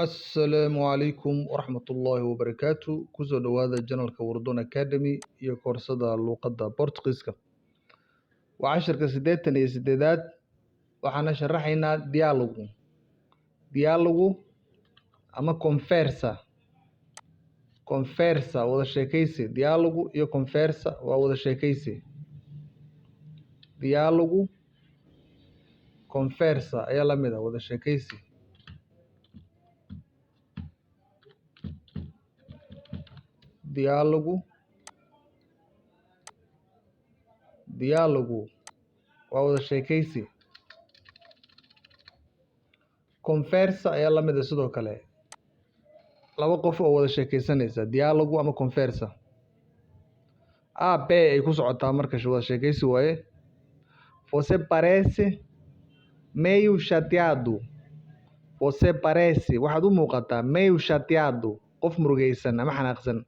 Asalaamu calaykum waraxmatullaahi wabarakaatu. Kusoo dhawaada janalka Wardon Academy iyo koorsada luqadda Boortaqiiska. Waa casharka 88aad. Waxaana sharaxaynaa dialogu. Dialogu ama conversa. Conversa wada sheekaysi. Dialogu iyo conversa waa wada sheekaysi. Dialogu conversa ayaa la mid ah wada sheekaysi. Dialogu waa wada sheekaysi. Conversa ayaa la mid ah sidoo kale. Laba qof oo wada sheekaysanaysa. Dialogu ama conversa. A B ay ku socotaa marka wada sheekaysi waaye. Você parece meio chateado. Você parece waxaad u muuqataa meio chateado. Qof murugaysan ama xanaaqsan.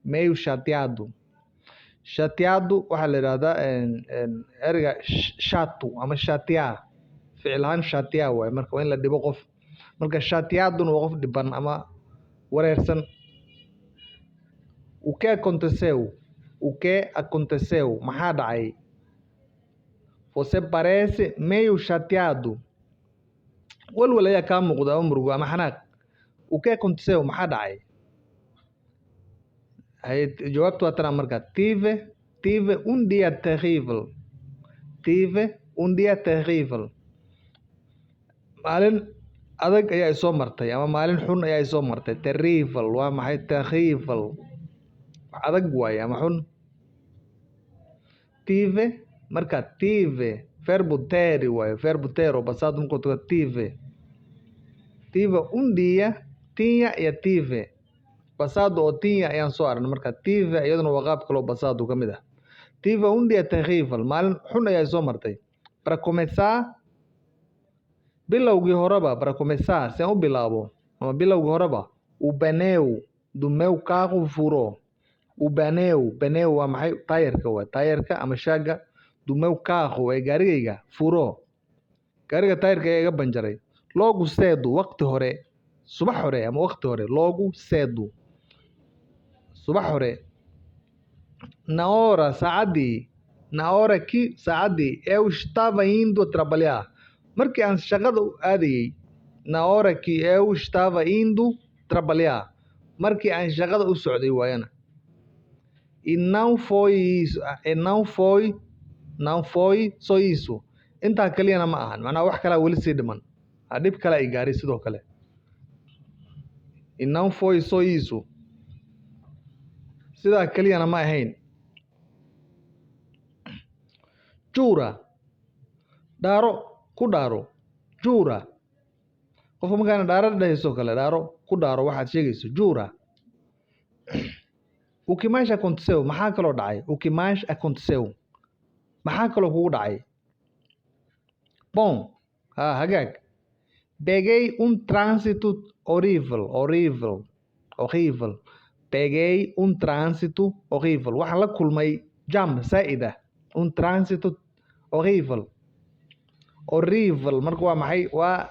Meio chateado. Chateado waxaa la yiraahdaa ereyga chato ama chatear. Ficil ahaan chatear waaye marka waa in la dhibo qof. Marka chateado waa qof dhiban ama wareersan. O que aconteceu? O que aconteceu? Maxaa dhacay? Você parece meio chateado. Walwal ayaa kaa muuqda ama murugo ama xanaaq. O que aconteceu? Maxaa dhacay? Jawaabtu waa tan marka. Tive um dia terrível. Tive um dia terrível. Maalin adag ayaa isoo martay ama maalin xun ayaa isoo martay. Terrível waa maxay? Terrível wax adag waaye ama xun. Tive marka tive verbo ter waaye. Verbo ter oo passado markuu tago tive. Tive um dia tinha iyo tive. Passado oo tinha ayaan soo aragnay marka tive iyaduna waa qaab kale oo passado ka mid ah. Tive um dia terrível. Maalin xun ayaa isoo martay. Para começar bilowgii horeba. Para começar si aan u bilaabo ama bilowgii horeba o pneu do meu carro furou. O pneu waa maxay? Tayarka waa tayarka ama shaaga do meu carro ee gaarigayga furou. Gaariga tayarka ayaa iga banjaray. Logo cedo waqti hore. Subax hore ama waqti hore. Logo cedo subax hore. Na hora saacadii. Na hora que saacadii eu estava indo trabalhar. Markii aan shaqada u aadayay. Na hora que eu estava indo trabalhar. Markii aan shaqada u socday waayana. E não foi isso. E não foi só isso. Intaa kaliyana ma ahan. Macnaha wax kale weli sii dhiman. Dhib kale ay gaaray sidoo kale. E não foi só isso. Sidaa kaliyana ma ahayn. Jura. Dhaaro. Ku dhaaro. Jura. Qofka markaana dhaaro dhahayso kale. Dhaaro. Ku dhaaro waxaad sheegayso. Jura. O que mais aconteceu? Maxaa kaloo dhacay? O que mais aconteceu? Maxaa kaloo kugu dhacay? Bom. Hagaag. Peguei um trânsito horrível. Peguei um trânsito horrível. Waxaan la kulmay jam saa'id ah. Um trânsito horrível. Horrível marka waa maxay? Waa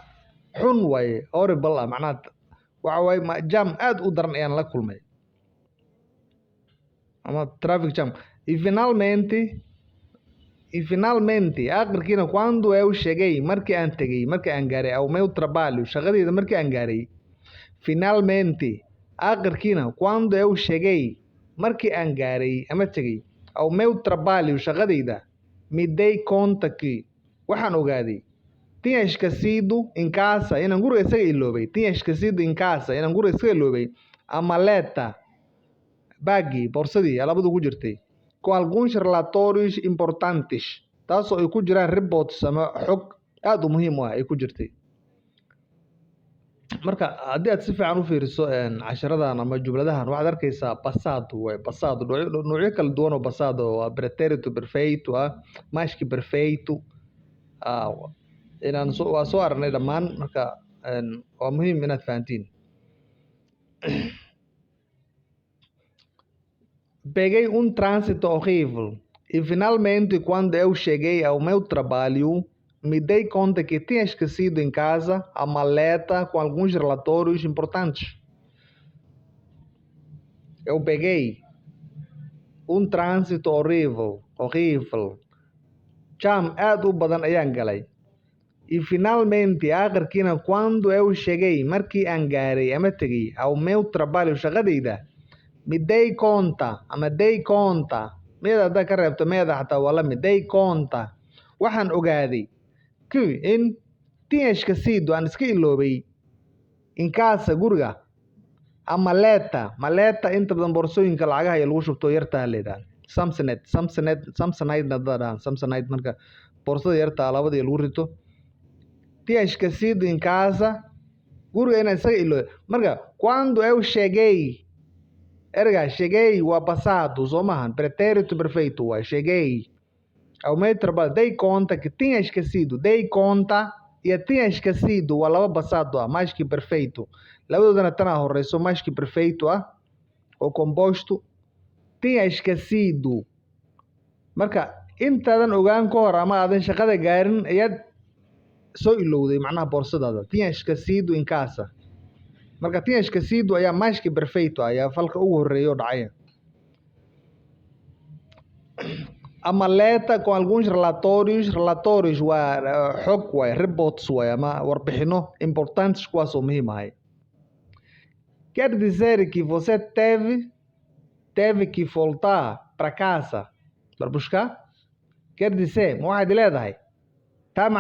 xun waaye. Horrible ah macnaha waxa waaye jam aad u daran ayaan la kulmay. Ama traffic jam. E finalmente aakhirkiina quando eu cheguei markii aan tegay markii aan gaaray ao meu trabalho shaqadeyda markii aan gaaray. Finalmente aakhirkiina quando eu cheguei markii aan gaaray ama tegay ao meu trabalho shaqadeyda me dei conta que waxaan ogaaday tinha esquecido em casa inaan guriga isaga iloobay. Tinha esquecido em casa inaan guriga isaga iloobay a maleta baagii boorsadii alabadu ku jirtay com alguns relatórios importantes taasoo ay ku jiraan reports ama xog aad u muhiim ah ay ku jirtay. Marka haddii aad si fiican u fiiriso casharadan ama jumladahan waxaad arkaysaa passado waaye. Passado noocyo kala duwan oo passado waa pretérito perfeito mais que perfeito waa soo aragnay dhammaan marka waa muhiim inaad fahantiin. Peguei trânsito horrível. E finalmente quando eu cheguei ao meu trabalho me dei conta que tinha esquecido em casa a maleta com alguns relatórios importantes. Eu peguei um trânsito horrível. Jam aad u badan ayaan galay. E finalmente, aakhirkiina, quando eu cheguei, markii aan gaaray ama tegey ao meu trabalho, shaqadayda, me dei conta, meeda haddaad ka reebto meeda xataa waa la mid, dei conta, waxaan ogaaday que in tinha esquecido, aan iska iloobay, in casa, guriga, a maleta inta badan boorsooyinka lacagaha iyo lagu shubto yartaa leedahay. Samsonite dadaan, Samsonite marka boorsada yartaa labadii lagu rito. Tinha esquecido em casa, guriga inaan isaga iloobay. Marka quando eu cheguei, erga cheguei waa passado, soo maahan, pretérito perfeito waa cheguei ao meu trabalho, dei conta que tinha esquecido, dei conta e tinha esquecido waa laba passado mais que perfeito, labadoodana tanaa horeyso mais que perfeito oo composto. Tinha esquecido, marka intaadan ogaan ka hor ama aadan shaqada gaarin ayaad soo ilowday macnaha boorsadaada. Tinha esquecido em casa, marka tinha esquecido ayaa mais que perfeito ayaa falka ugu horeeya oo dhacaya. A maleta com alguns relatórios waa xog waay, reports waay ama warbixino importantes kuwaas oo muhiim ahay. Quer dizer que você teve que voltar para casa para buscar? Quer dizer, ma waxaad leedahay taas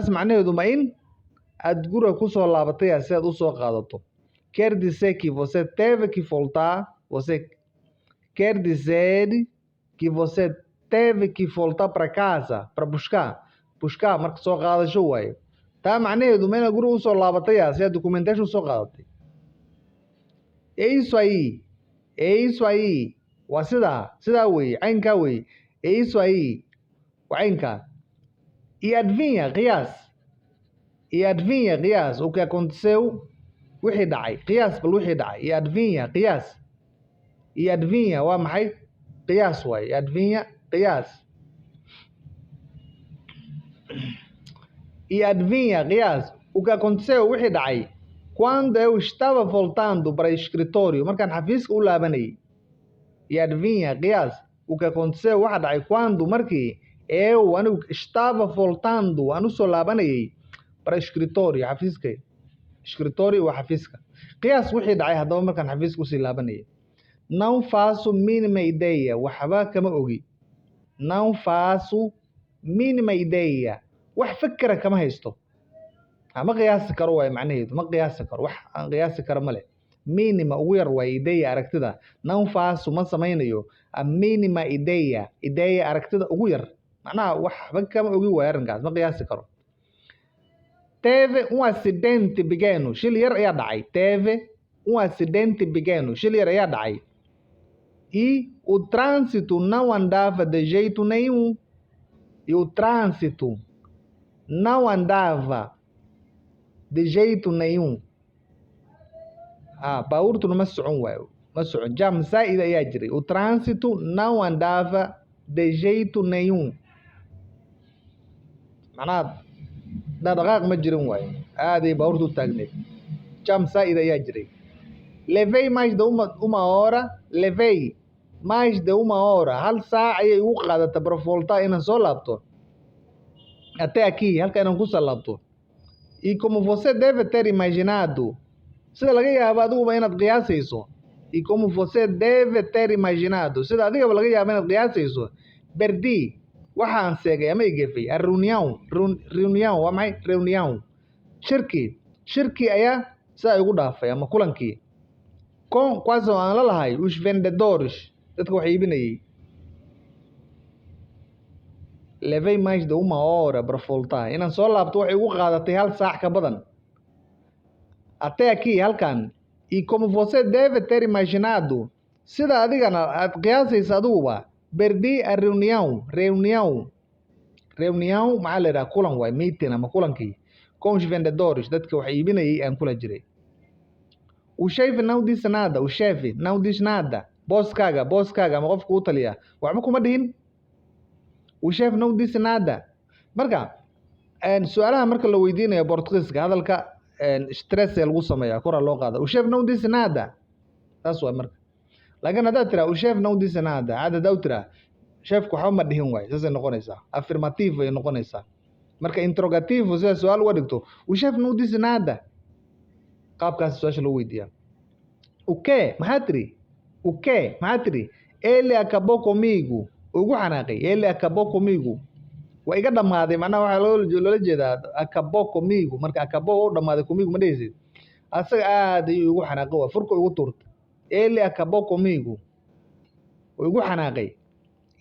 macnaheedu ma in aad guriga ku soo laabatay si aad u soo qaadato. Quer dizer que você teve que voltar, quer dizer que você teve que voltar para casa para buscar marka soo qaadasho waaye. Taa macnaheedu ma inaad guriga usoo laabatay si aad documentation usoo qaadatay. É isso aí, waa sidaa weeye, caynkaa weeye. É isso aí, waa caynkaa. E adivinha, qiyaas o que aconteceu, wixii dhacay, qiyaas bal wixii dhacay. E adivinha, waa maxay? Qiyaas waaye, e adivinha, qiyaas. E adivinha, qiyaas, o que aconteceu, wixii dhacay, quando eu estava voltando para o escritório, markaan xafiiska u laabanayay. E adivinha, qiyaas, o que aconteceu, waxa dhacay, quando, markii anigu estava voltando, aan usoo laabanayay para o escritório, xafiiska. Escritório waa xafiiska. Qiyaas wixii dhacay haddaba markaan xafiiska usii laabanayay. Não faço mínima ideia, waxba kama ogi. Não faço mínima ideia, wax fikra kama haysto. Ma qiyaasi karo waay macnaheedu, ma qiyaasi karo, wax aan qiyaasi karo male. Mínima ugu yar waay ideia, aragtida. Não faço ma samaynayo, a mínima ideia, aragtida ugu yar. Macnaha waxba kama ogi waay arrinkaas, ma qiyaasi karo. Teve acidente pequeno, shil yar ayaa dhacay. Teve acidente pequeno, shil yar ayaa dhacay. E o trânsito não andava de jeito nenhum. E o trânsito não andava de jeito nenhum. Baabuurtuna ma socon waayo, ma socon. Jam zaa'id ayaa jiray. O trânsito não andava de jeito nenhum. Macnaha dhaqdhaqaaq ma jirin waayo, aaday baabuurta u taagneed. Jam zaa'id ayaa jiray. Levei mais de uma hora, hal saac ayay igu qaadatay para voltar inaan soo laabto. Até aqui, halka inaan ku soo laabto. E como você deve ter imaginado, sida laga yaabo adiguba inaad qiyaasayso. E como você deve ter imaginado, sida adigaba laga yaabo inaad qiyaasayso. Perdi, waxaan seegay ama igefay. A reunião waa maxay? Reunião. Shirki ayaa sidaa igu dhaafay ama kulankii. Quais aan la lahay os vendedores, dadka wax iibinayay. Levei mais de uma hora para voltar. Inaan soo laabto waxay igu qaadatay hal saac ka badan. Até aqui, halkan. E como você deve ter imaginado, sida adigana aad qiyaasaysa adiguba, perdi a reunião. Reunião maxaa la yidhaha? Kulan waay, meeting ama kulankii. Com os vendedores, dadka wax iibinayay aan kula jiray. O chefe não disse nada. booskaaga ama qofka u taliya waxba kuma dhihin. O chefe não disse nada. Marka su'aalaha marka la weydiinayo Portugiiska hadalka stress ee lagu sameeyaa kor loo qaada. O chefe não disse nada. Taas waa marka. Laakiin haddaad tiraa o chefe não disse nada, haddaad u tiraa chefku waxba ma dhihin waay, saasay noqonaysaa. Affirmative ay noqonaysaa. Marka interrogativo sida su'aal uga dhigto o chefe não disse nada. Qaabkaas su'aasha loo weydiiyaa. O quê? Maxaa tiri? O quê? Maxaa tiri? Ele acabou comigo. Ugu xanaaqay. Ele acabou comigo. Waa iga dhamaaday macnaha waxaa loola jeedaa acabou comigo. Marka acabou u dhamaaday comigo ma dhehaysid. Asaga aad ayuu igu xanaaqay waa furka igu tuurtay. Ele acabou comigo. Waa igu xanaaqay.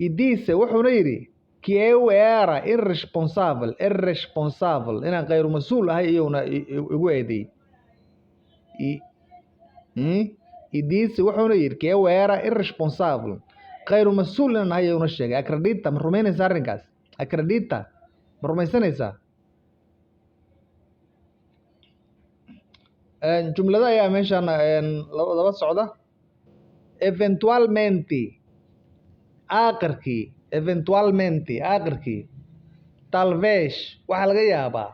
E disse wuxuuna yidhi que eu era irresponsável inaan khayr mas-uul ahay iyuuna igu eedeeyey. E disse wuxuuna yidhi que eu era irresponsável khayr mas-uul inaan ahay iyuuna sheegay. Acredita ma rumaynaysaa arrinkaas? Acredita ma rumaysanaysaa? Jumlada ayaa meeshaan laba socda. Eventualmente aakhirkii talvez waxaa laga yaabaa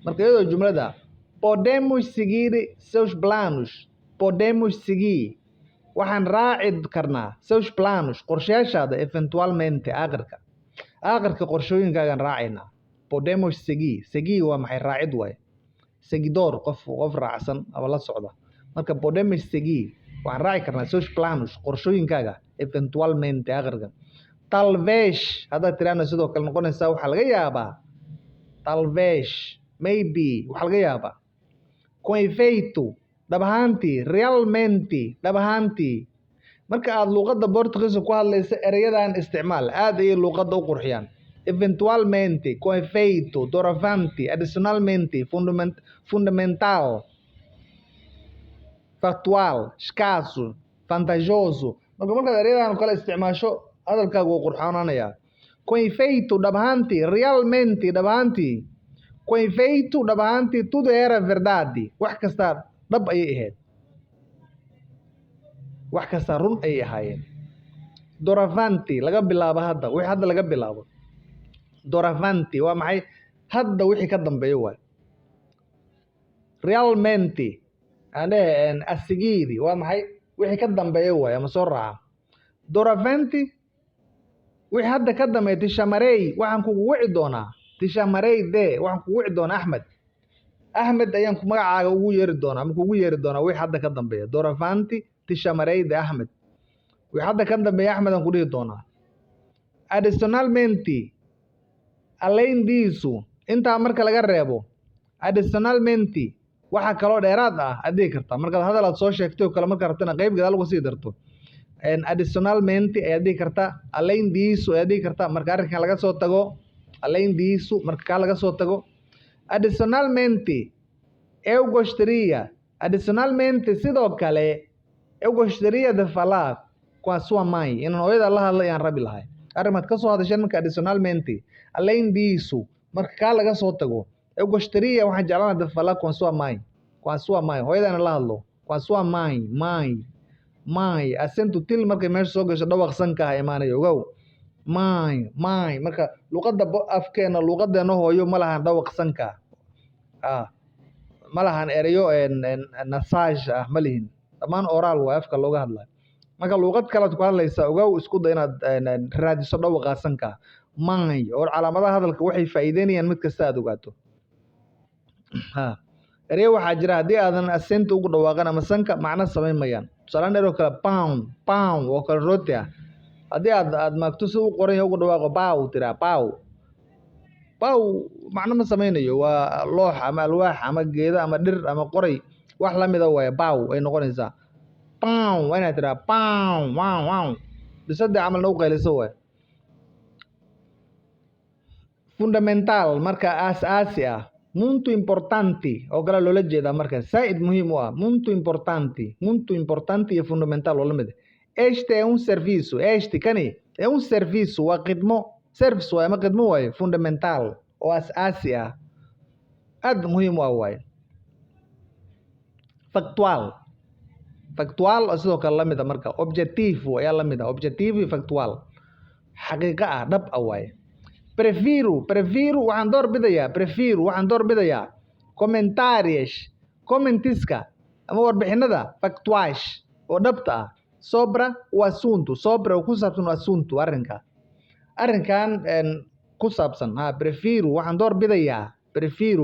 marka iyadoo jumlada podemos seguir seus planos waxaan raaci karnaa seus planos qorshayaashaada eventualmente aakhirka qorshooyinkaagaan raacaynaa. Podemos seguir waa maxay? raacid waaye. Seguidor qof raacsan ama la socda. Marka podemos seguir waxaan raaci karnaa seus planos qorshooyinkaaga eventualmente aakhirka. Talvez haddaad tiraahdo sidoo kale noqonaysaa waxaa laga yaabaa. Talvez maybe waxaa laga yaabaa. Com efeito dhab ahaantii realmente dhab ahaantii. Marka aad luqadda Portugiiska ku hadlaysa erayadan isticmaal aad ayay luqadda u qurxiyaan. Eventualmente, com efeito, doravante, adicionalmente, fundamental, factual, escasso, vantajoso. Markaad erayadan kale isticmaasho hadalkaagu wuu qurxoonaanayaa. Com efeito dhab ahaantii, realmente dhab ahaantii. Com efeito dhab ahaantii, tudo era verdade. Wax kasta dhab ayay ahayd. Wax kasta run ayay ahaayeen. Doravante laga bilaabo hadda, wixii hadda laga bilaabo. Doravante waa maxay? Hadda wixii ka dambeeyo waay. Realmente a seguir waa maxay? Wixii ka dambeeyo waay ama soo raaca. Doravante wixii hadda ka dambeeyo tishamarey waxaan kugu wici doonaa. Tishamarey de waxaan kugu wici doonaa Ahmed ayaan magacaaga ugu yeeri doonaa ama kugu yeeri doonaa wixii hadda ka dambeeya. Doravante tishamarey de Ahmed. Wixii hadda ka dambeeya Ahmed aan ku dhihi doonaa. Adicionalmente além disso intaa marka laga reebo. Adicionalmente waxa kaloo dheeraad ah adii kartaa markaad hadal aad soo sheegtay oo kale marka rabtana qayb gadaal uga sii darto. Adicionalmente ayaad dhihi kartaa. Além disso ayaad dhihi kartaa marka arrinkan laga soo tago. Além disso marka kaa laga soo tago. Adicionalmente eu gostaria. Adicionalmente sidoo kale eu gostaria de falar com a sua mãe. Inaan hooyada la hadlo ayaan rabi lahay. Arrimaad ka soo hadasheen marka adicionalmente. Além disso marka kaa laga soo tago. Eu gostaria waxaan jeclaan de falar com a sua mãe. Com a sua mãe. Hooyadana la hadlo. Com a sua mãe. Mãe. Acento til markay meesha soo gasho dhawaq sanka ha imaanayo ogow. Mãe marka luqadda afkeena luqadeena hooyo ma lahan dhawaq sanka. Ma lahan erayo nasage ma lihin. Dhammaan oral waa afka looga hadlayo. Marka luqad kale aad ku hadlaysaa ogow isku day inaad raadiso dhawaqa sanka. Mãe oo calaamadaha hadalka waxay faa'iideynayaan mid kasta aad ogaato. Erayo waxaa jira haddii aadan accent ugu dhawaaqan ama sanka macno samayn mayaan. Tusaale eroo kale pound oo kale rooti ah. Haddii aad maagto si uu qoran yahay ugu dhawaaqo bow tiraa bow macno ma samaynayo. Waa loox ama alwaax ama geedo ama dhir ama qoray wax la mida waaye bow ay noqonaysaa. Pound waa inaad tiraa pound wow bisadda camalna u qayliso waaye. Fundamental marka aas-aasi ah. Muito importante oo kale loola jeedaa marka saaid muhiim u ah. Muito importante iyo fundamental oo la mid. Este é serviço. Kani é serviço waa khidmo. Service waa ama khidmo waaye. Fundamental oo aas-aasi ah. Aad muhiim u ah waaye. Factual factual oo sidoo kale la mid ah marka objetivo ayaa la mid ah objetivo iyo factual xaqiiqo ah dhab ah waaye prefiro waxaan door bidayaa comentários commentiska ama warbixinada factuais oo dhabta ah sobre o assunto sobre oo ku saabsan o assunto arrinkan ku saabsan prefiro waxaan door bidayaa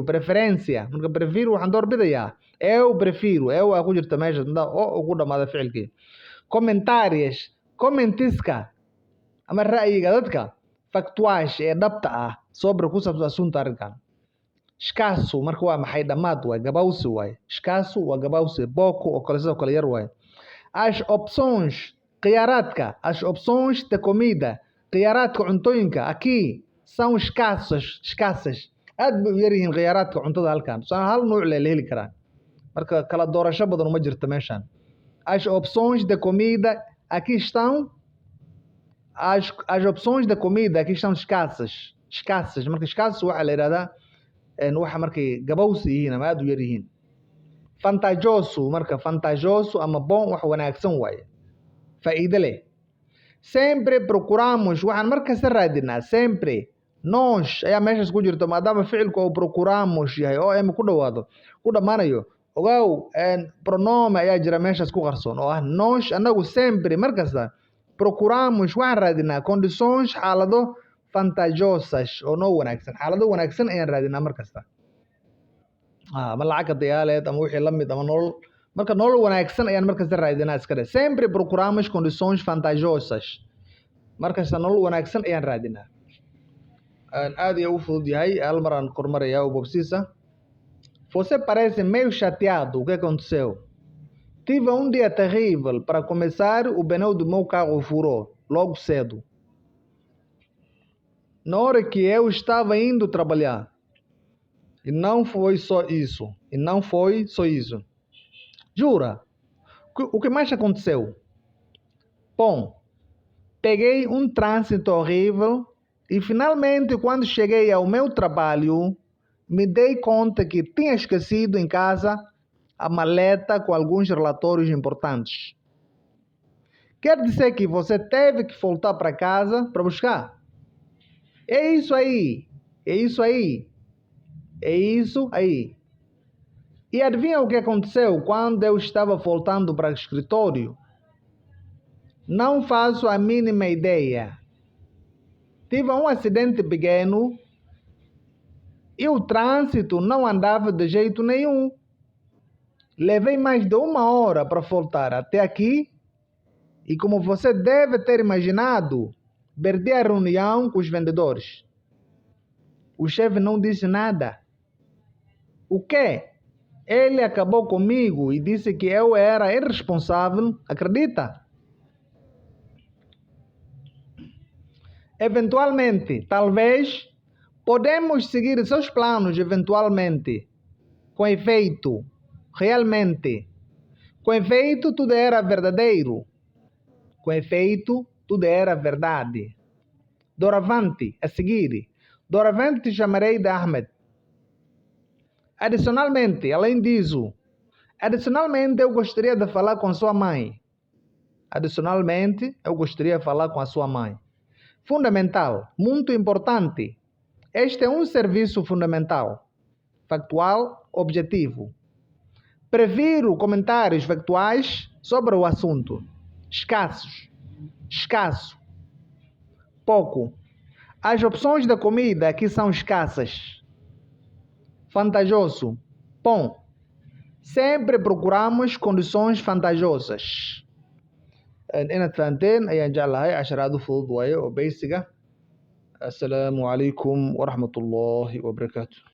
preferência marka prefiro waxaan door bidayaa prefiro waa ku jirta meesha oo ku dhamaada ficilkii comentários commentiska ama ra'yiga dadka factuais ee dhabta ah sobre ku saabsan assunto arrinkan escasso marka waa maxay dhammaad waay gabawsi waay escasso waa gabawsi pouco oo kale sidoo kale yar waay as opções de comida khiyaaraadka cuntooyinka aqui são escassas aad bay u yar yihiin khiyaaraadka cuntada halkan tusaale hal nuuc la heli karaa marka kala doorasho badan uma jirto meeshan as opções de comida aqui estão as opções de comida aqui estão escassas marka escasso waxaa la yidhahdaa waxa markay gabawsi yihiin ama aad u yar yihiin vantajoso ama bom wax wanaagsan waaye faa'iido leh sempre procuramos waxaan markasta raadinaa sempre nós ayaa meeshaas ku jirto maadaama ficilku uu procuramos yahay oo em ku dhawaado ku dhammaanayo ogow pronome ayaa jira meeshaas ku qarsoon oo ah nós annagu sempre markasta procuramos waxaan raadinaa condições xaalado vantajosas oo noo wanaagsan xaalado wanaagsan ayaan raadinaa markasta ama lacag hadayaaleed ama wixii la mid ama nolol marka nolol wanaagsan ayaan markasta raadinaa iska dhe sempre procuramos condições vantajosas markasta nolol wanaagsan ayaan raadinaa aad iyo u fudud yahay hal mar aan kormarayaa oo bobsiisa você parece meio chateado o que aconteceu tive um dia terrível para começar o pneu do meu carro furou logo cedo na hora que eu estava indo trabalhar e não foi só isso jura o que mais aconteceu bom peguei um trânsito horrível e finalmente quando cheguei ao meu trabalho me dei conta que tinha esquecido em casa a maleta com alguns relatórios importantes quer dizer que você teve que voltar para casa para buscar é isso aí e adivinha o que aconteceu quando eu estava voltando para o escritório não faço a mínima ideia tive um acidente pequeno e o trânsito não andava de jeito nenhum levei mais de 1 hora para voltar até aqui e como você deve ter imaginado perdi a reunião com os vendedores o chefe não disse nada o quê? Ele acabou comigo e disse que eu era irresponsável, acredita? Eventualmente, talvez, podemos seguir seus planos eventualmente. Com efeito, realmente. Com efeito, tudo era verdadeiro. Com efeito, tudo era verdade. Doravante, a seguir. Doravante te chamarei de Ahmed. Além disso, eu gostaria de falar com sua mãe. Fundamental, muito importante. Este é um serviço fundamental, factual, objetivo. Prefiro comentários factuais sobre o assunto. Escasso. Pouco. As opções da comida aqui são escassas. Vantajoso. Bom. Sempre procuramos condições vantajosas. inaad fahanteen ayaan jeclahay casharaad u fudud waaye oo basic ah. Assalaamu calaykum waraxmatullaahi wabarakaatu.